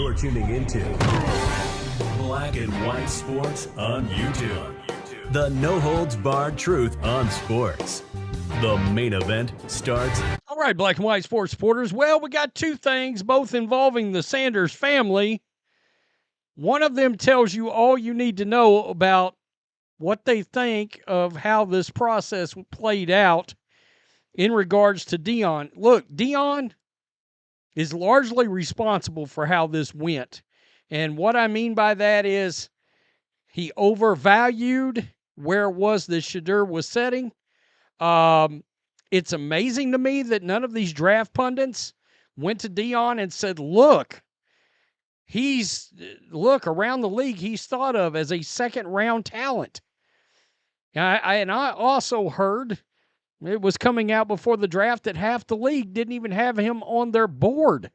You're tuning into Black and White Sports on YouTube. The no-holds-barred truth on sports. The main event starts. All right, Black and White Sports supporters. Well, we got two things, both involving the Sanders family. One of them tells you all you need to know about what they think of how this process played out in regards to Deion. Look, Deion is largely responsible for how this went. And what I mean by that is he overvalued where it was that Shedeur was setting. It's amazing to me that none of these draft pundits went to Deion and said, look, around the league, he's thought of as a second-round talent. And I also heard, it was coming out before the draft, that half the league didn't even have him on their board.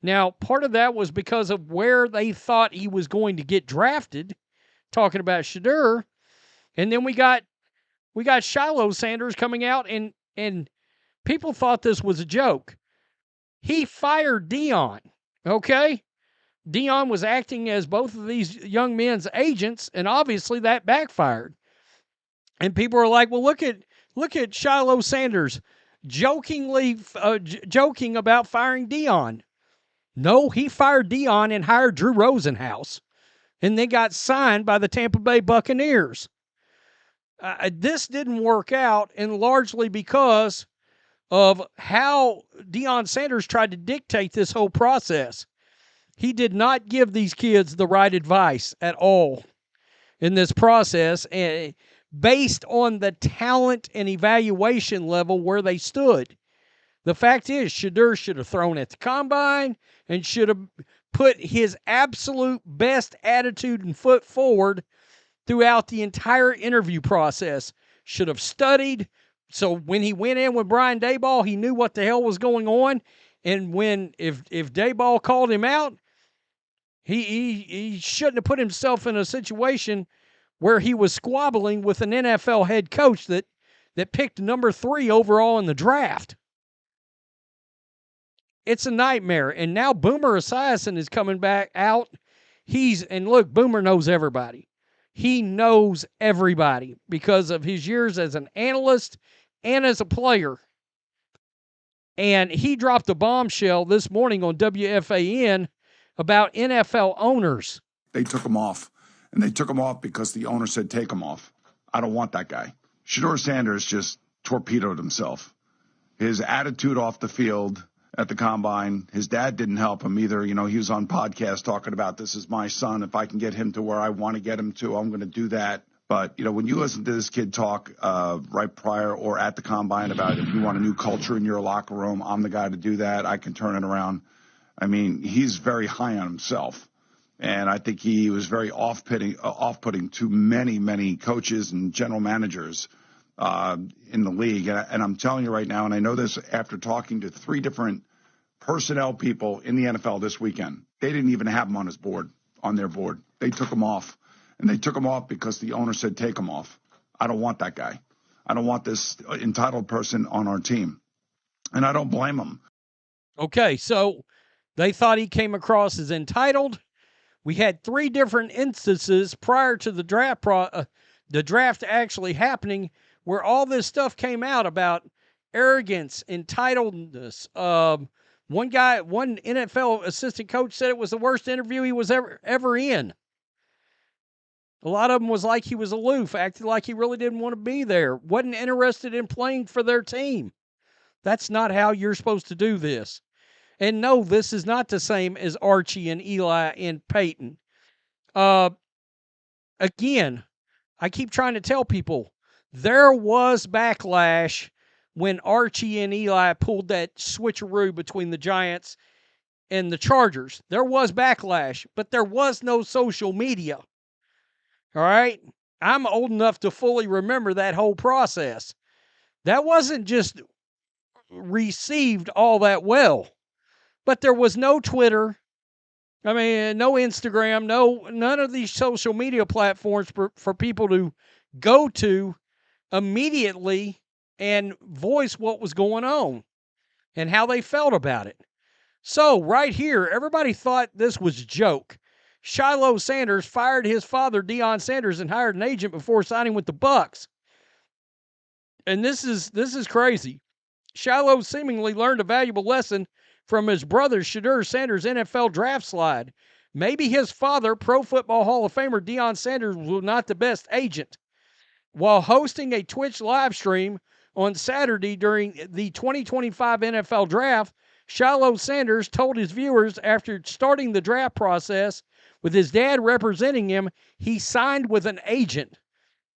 Now, part of that was because of where they thought he was going to get drafted, talking about Shedeur. And then we got Shiloh Sanders coming out, and people thought this was a joke. He fired Deion, okay? Deion was acting as both of these young men's agents, and obviously that backfired. And people are like, well, look at Shiloh Sanders joking about firing Deion. No, he fired Deion and hired Drew Rosenhaus, and they got signed by the Tampa Bay Buccaneers. This didn't work out, and largely because of how Deion Sanders tried to dictate this whole process. He did not give these kids the right advice at all in this process, and based on the talent and evaluation level where they stood. The fact is, Shedeur should have thrown at the combine and should have put his absolute best attitude and foot forward throughout the entire interview process. Should have studied, so when he went in with Brian Daboll, he knew what the hell was going on. And if Daboll called him out, he shouldn't have put himself in a situation where he was squabbling with an NFL head coach that picked number 3 overall in the draft. It's a nightmare. And now Boomer Esiason is coming back out. And look, Boomer knows everybody. He knows everybody because of his years as an analyst and as a player. And he dropped a bombshell this morning on WFAN about NFL owners. They took him off. And they took him off because the owner said, take him off. I don't want that guy. Shedeur Sanders just torpedoed himself. His attitude off the field at the combine, his dad didn't help him either. You know, he was on podcast talking about, this is my son. If I can get him to where I want to get him to, I'm going to do that. But, you know, when you listen to this kid talk right prior or at the combine about if you want a new culture in your locker room, I'm the guy to do that. I can turn it around. I mean, he's very high on himself. And I think he was very off-putting to many, many coaches and general managers in the league. And I'm telling you right now, and I know this after talking to 3 different personnel people in the NFL this weekend, they didn't even have him on their board. They took him off. And they took him off because the owner said, take him off. I don't want that guy. I don't want this entitled person on our team. And I don't blame him. Okay, so they thought he came across as entitled. We had 3 different instances prior to the draft actually happening where all this stuff came out about arrogance, entitledness. One NFL assistant coach said it was the worst interview he was ever in. A lot of them was like he was aloof, acted like he really didn't want to be there, wasn't interested in playing for their team. That's not how you're supposed to do this. And no, this is not the same as Archie and Eli and Peyton. Again, I keep trying to tell people, there was backlash when Archie and Eli pulled that switcheroo between the Giants and the Chargers. There was backlash, but there was no social media. All right? I'm old enough to fully remember that whole process. That wasn't just received all that well. But there was no Twitter. I mean, no Instagram, none of these social media platforms for people to go to immediately and voice what was going on and how they felt about it. So, right here, everybody thought this was a joke. Shiloh Sanders fired his father, Deion Sanders, and hired an agent before signing with the Bucs. And this is crazy. Shiloh seemingly learned a valuable lesson from his brother Shedeur Sanders' NFL draft slide. Maybe his father, Pro Football Hall of Famer Deion Sanders, was not the best agent. While hosting a Twitch live stream on Saturday during the 2025 NFL Draft, Shiloh Sanders told his viewers after starting the draft process with his dad representing him, he signed with an agent.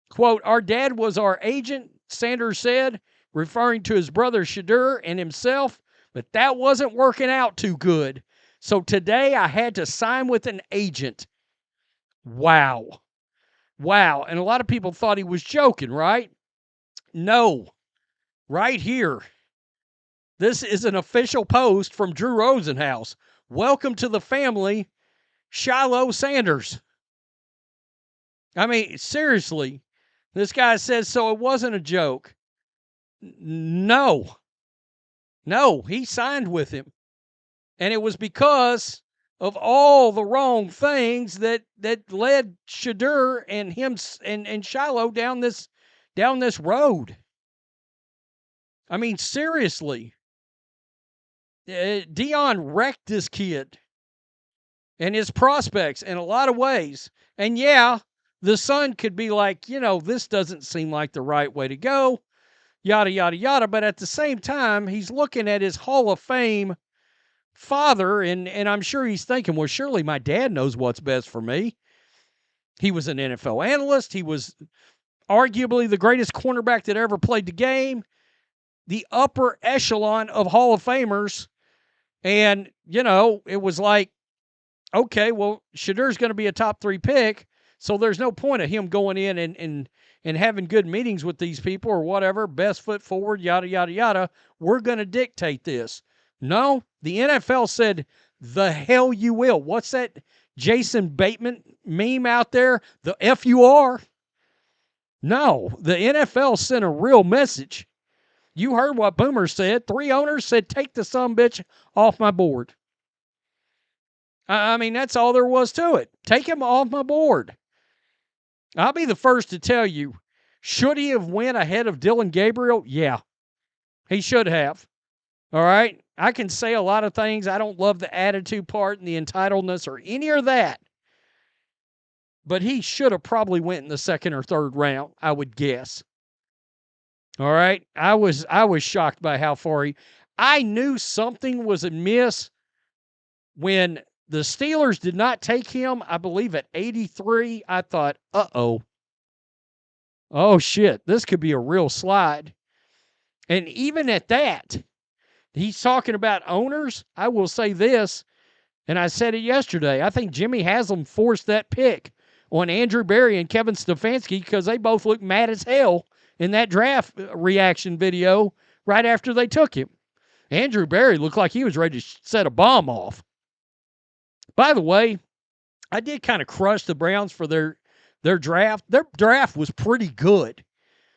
Quote, "Our dad was our agent," Sanders said, referring to his brother Shedeur and himself, "but that wasn't working out too good. So today I had to sign with an agent." Wow. Wow. And a lot of people thought he was joking, right? No. Right here. This is an official post from Drew Rosenhaus. "Welcome to the family, Shiloh Sanders." I mean, seriously. This guy says, so it wasn't a joke. No. No, he signed with him. And it was because of all the wrong things that led Shedeur and him and Shiloh down this road. I mean, seriously. Deion wrecked this kid and his prospects in a lot of ways. And yeah, the son could be like, this doesn't seem like the right way to go, yada, yada, yada. But at the same time, he's looking at his Hall of Fame father, and I'm sure he's thinking, well, surely my dad knows what's best for me. He was an NFL analyst. He was arguably the greatest cornerback that ever played the game, the upper echelon of Hall of Famers. And, it was like, okay, well, Shedeur's going to be a top 3 pick, so there's no point of him going in and having good meetings with these people or whatever, best foot forward, yada, yada, yada. We're going to dictate this. No, the NFL said, the hell you will. What's that Jason Bateman meme out there? The F you are. No, the NFL sent a real message. You heard what Boomer said. 3 owners said, take the sumbitch off my board. I mean, that's all there was to it. Take him off my board. I'll be the first to tell you, should he have went ahead of Dillon Gabriel? Yeah, he should have. All right? I can say a lot of things. I don't love the attitude part and the entitledness or any of that. But he should have probably went in the 2nd or 3rd round, I would guess. All right? I was shocked by how far I knew something was amiss when the Steelers did not take him, I believe, at 83. I thought, uh-oh. Oh, shit, this could be a real slide. And even at that, he's talking about owners. I will say this, and I said it yesterday. I think Jimmy Haslam forced that pick on Andrew Berry and Kevin Stefanski because they both looked mad as hell in that draft reaction video right after they took him. Andrew Berry looked like he was ready to set a bomb off. By the way, I did kind of crush the Browns for their draft. Their draft was pretty good,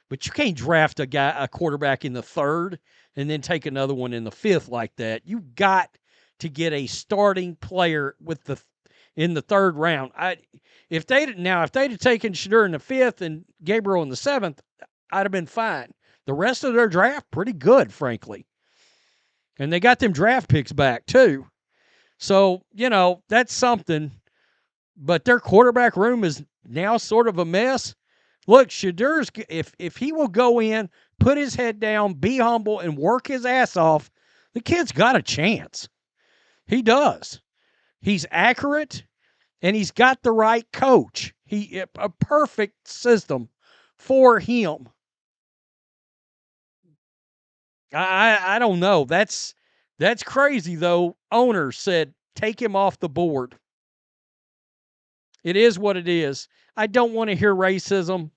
but you can't draft a quarterback in the 3rd and then take another one in the 5th like that. You got to get a starting player in the 3rd round. If they'd have taken Shedeur in the 5th and Gabriel in the 7th, I'd have been fine. The rest of their draft pretty good, frankly, and they got them draft picks back too. So, that's something. But their quarterback room is now sort of a mess. Look, Shedeur's, if he will go in, put his head down, be humble, and work his ass off, the kid's got a chance. He does. He's accurate, and he's got the right coach. A perfect system for him. I don't know. That's crazy, though. Owners said, take him off the board. It is what it is. I don't want to hear racism.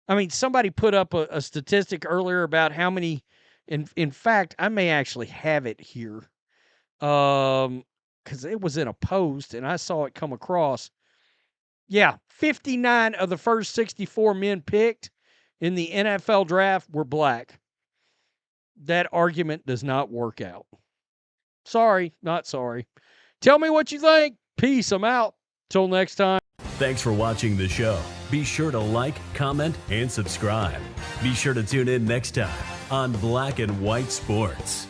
I mean, somebody put up a statistic earlier about how many, in fact, I may actually have it here. Because it was in a post, and I saw it come across. Yeah, 59 of the first 64 men picked in the NFL draft were black. That argument does not work out. Sorry, not sorry. Tell me what you think. Peace. I'm out. Till next time. Thanks for watching the show. Be sure to like, comment, and subscribe. Be sure to tune in next time on Black and White Sports.